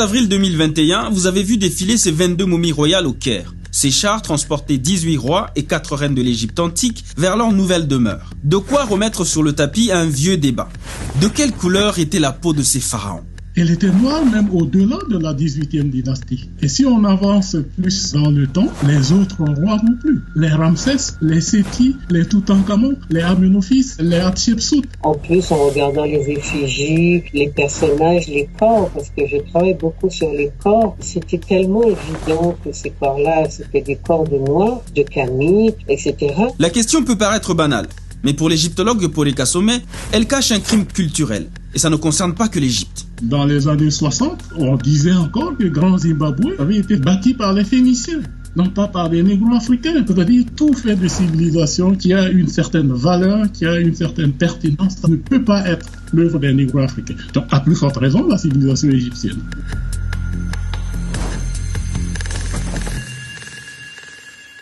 avril 2021, vous avez vu défiler ces 22 momies royales au Caire. Ces chars transportaient 18 rois et 4 reines de l'Égypte antique vers leur nouvelle demeure. De quoi remettre sur le tapis un vieux débat. De quelle couleur était la peau de ces pharaons ? Elle était noire même au-delà de la 18e dynastie. Et si on avance plus dans le temps, les autres rois non plus. Les Ramsès, les Séti, les Toutankhamon, les Amenophis, les Hatshepsut. En plus, en regardant les effigies, les personnages, les corps, parce que je travaille beaucoup sur les corps, c'était tellement évident que ces corps-là, c'était des corps de noirs, de Camille, etc. La question peut paraître banale, mais pour l'égyptologue Yopoleka Kassomé, elle cache un crime culturel. Et ça ne concerne pas que l'Égypte. Dans les années 60, on disait encore que le Grand Zimbabwe avait été bâti par les Phéniciens, non pas par les négro-africains. C'est-à-dire tout fait de civilisation qui a une certaine valeur, qui a une certaine pertinence, ça ne peut pas être l'œuvre des négro-africains. Donc à plus forte raison, la civilisation égyptienne.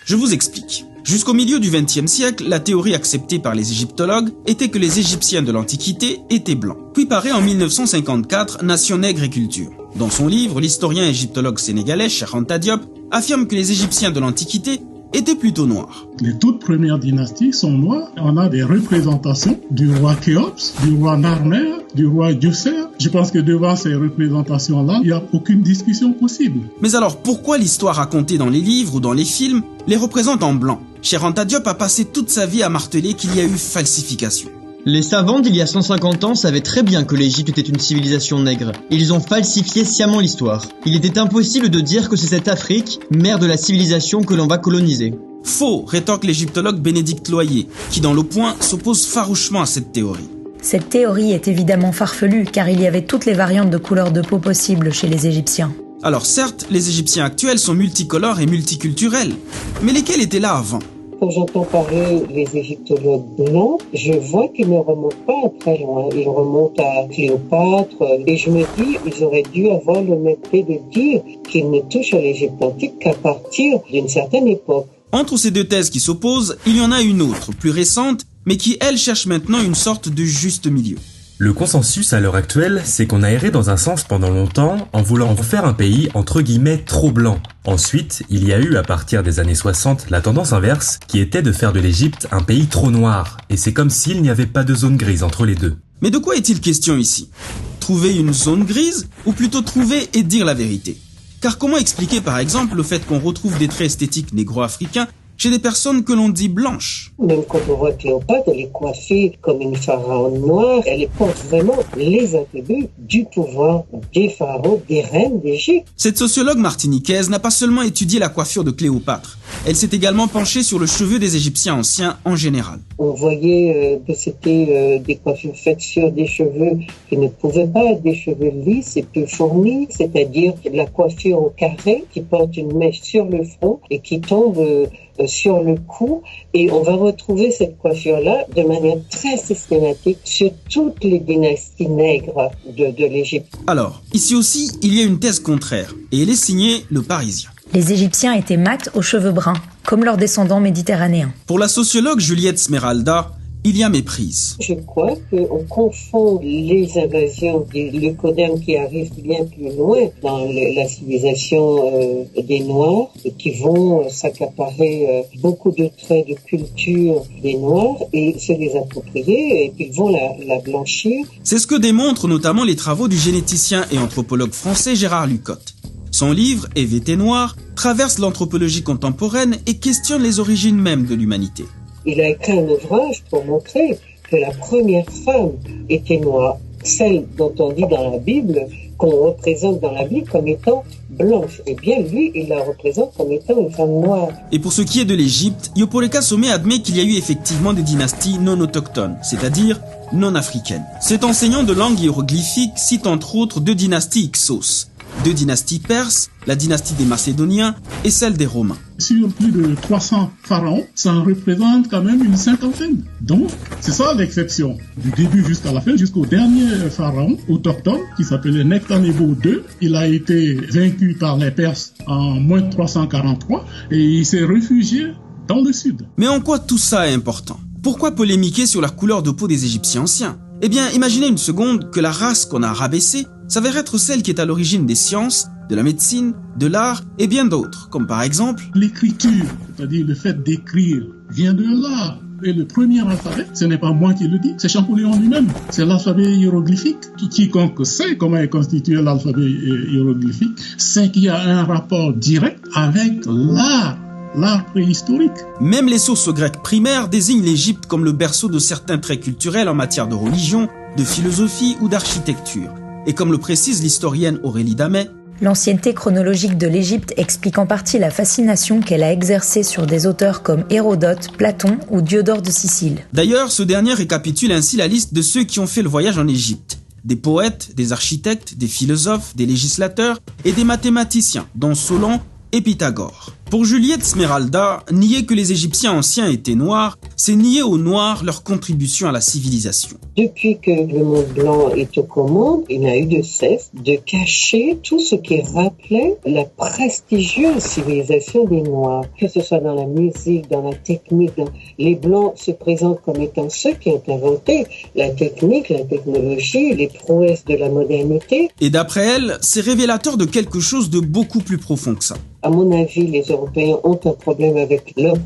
Je vous explique. Jusqu'au milieu du XXe siècle, la théorie acceptée par les égyptologues était que les Égyptiens de l'Antiquité étaient blancs. Puis paraît en 1954 Nation nègre et culture. Dans son livre, l'historien égyptologue sénégalais Cheikh Anta Diop affirme que les Égyptiens de l'Antiquité étaient plutôt noirs. Les toutes premières dynasties sont noires. On a des représentations du roi Khéops, du roi Narmer, du roi Djoser. Je pense que devant ces représentations-là, il n'y a aucune discussion possible. Mais alors, pourquoi l'histoire racontée dans les livres ou dans les films les représente en blanc ? Cheikh Anta Diop a passé toute sa vie à marteler qu'il y a eu falsification. Les savants d'il y a 150 ans savaient très bien que l'Égypte était une civilisation nègre. Ils ont falsifié sciemment l'histoire. Il était impossible de dire que c'est cette Afrique, mère de la civilisation, que l'on va coloniser. Faux, rétorque l'égyptologue Bénédicte Loyer, qui dans Le Point s'oppose farouchement à cette théorie. Cette théorie est évidemment farfelue, car il y avait toutes les variantes de couleurs de peau possibles chez les Égyptiens. Alors certes, les Égyptiens actuels sont multicolores et multiculturels, mais lesquels étaient là avant ? Quand j'entends parler les égyptologues blancs, je vois qu'ils ne remontent pas très loin. Ils remontent à Cléopâtre et je me dis, ils auraient dû avoir l'honnêteté de dire qu'ils ne touchent à l'Égypte antique qu'à partir d'une certaine époque. Entre ces deux thèses qui s'opposent, il y en a une autre, plus récente, mais qui, elle, cherche maintenant une sorte de juste milieu. Le consensus à l'heure actuelle, c'est qu'on a erré dans un sens pendant longtemps en voulant faire un pays entre guillemets trop blanc. Ensuite, il y a eu à partir des années 60 la tendance inverse qui était de faire de l'Égypte un pays trop noir. Et c'est comme s'il n'y avait pas de zone grise entre les deux. Mais de quoi est-il question ici ? Trouver une zone grise ou plutôt trouver et dire la vérité ? Car comment expliquer par exemple le fait qu'on retrouve des traits esthétiques négro-africains chez des personnes que l'on dit blanches? Même quand on voit Cléopâtre, elle est coiffée comme une pharaon noire, elle porte vraiment les attributs du pouvoir des pharaons, des reines d'Égypte. Cette sociologue martiniquaise n'a pas seulement étudié la coiffure de Cléopâtre, elle s'est également penchée sur le cheveu des Égyptiens anciens en général. On voyait que c'était des coiffures faites sur des cheveux qui ne pouvaient pas être des cheveux lisses et peu fournis, c'est-à-dire la coiffure au carré qui porte une mèche sur le front et qui tombe sur le cou, et on va retrouver cette coiffure-là de manière très systématique sur toutes les dynasties nègres de l'Égypte. Alors, ici aussi, il y a une thèse contraire, et elle est signée Le Parisien. Les Égyptiens étaient mat aux cheveux bruns, comme leurs descendants méditerranéens. Pour la sociologue Juliette Smeralda, il y a méprise. Je crois qu'on confond les invasions des leucodermes qui arrivent bien plus loin dans la civilisation des Noirs et qui vont s'accaparer beaucoup de traits de culture des Noirs et se les approprier et qu'ils vont la blanchir. C'est ce que démontrent notamment les travaux du généticien et anthropologue français Gérard Lucotte. Son livre, EVT Noir, traverse l'anthropologie contemporaine et questionne les origines mêmes de l'humanité. Il a écrit un ouvrage pour montrer que la première femme était noire, celle dont on dit dans la Bible, qu'on représente dans la Bible comme étant blanche. Eh bien, lui, il la représente comme étant une femme noire. Et pour ce qui est de l'Égypte, Yopoleka Kassomé admet qu'il y a eu effectivement des dynasties non autochtones, c'est-à-dire non africaines. Cet enseignant de langue hiéroglyphique cite entre autres deux dynasties Hyksos, deux dynasties perses, la dynastie des Macédoniens et celle des Romains. Sur plus de 300 pharaons, ça en représente quand même une cinquantaine. Donc, c'est ça l'exception. Du début jusqu'à la fin, jusqu'au dernier pharaon autochtone qui s'appelait Nectanebo II. Il a été vaincu par les Perses en moins de 343 et il s'est réfugié dans le sud. Mais en quoi tout ça est important ? Pourquoi polémiquer sur la couleur de peau des Égyptiens anciens ? Eh bien, imaginez une seconde que la race qu'on a rabaissée s'avère être celle qui est à l'origine des sciences, de la médecine, de l'art et bien d'autres, comme par exemple l'écriture, c'est-à-dire le fait d'écrire, vient de là. Et le premier alphabet, ce n'est pas moi qui le dis, c'est Champollion lui-même. C'est l'alphabet hiéroglyphique. Quiconque sait comment est constitué l'alphabet hiéroglyphique sait qu'il y a un rapport direct avec l'art préhistorique. Même les sources grecques primaires désignent l'Égypte comme le berceau de certains traits culturels en matière de religion, de philosophie ou d'architecture. Et comme le précise l'historienne Aurélie Damet, l'ancienneté chronologique de l'Égypte explique en partie la fascination qu'elle a exercée sur des auteurs comme Hérodote, Platon ou Diodore de Sicile. D'ailleurs, ce dernier récapitule ainsi la liste de ceux qui ont fait le voyage en Égypte. Des poètes, des architectes, des philosophes, des législateurs et des mathématiciens, dont Solon et Pythagore. Pour Juliette Smeralda, nier que les Égyptiens anciens étaient noirs, c'est nier aux Noirs leur contribution à la civilisation. Depuis que le monde blanc est aux commandes, il n'a eu de cesse de cacher tout ce qui rappelait la prestigieuse civilisation des Noirs. Que ce soit dans la musique, dans la technique, les Blancs se présentent comme étant ceux qui ont inventé la technique, la technologie, les prouesses de la modernité. Et d'après elle, c'est révélateur de quelque chose de beaucoup plus profond que ça. À mon avis, les Européens ont un problème avec leur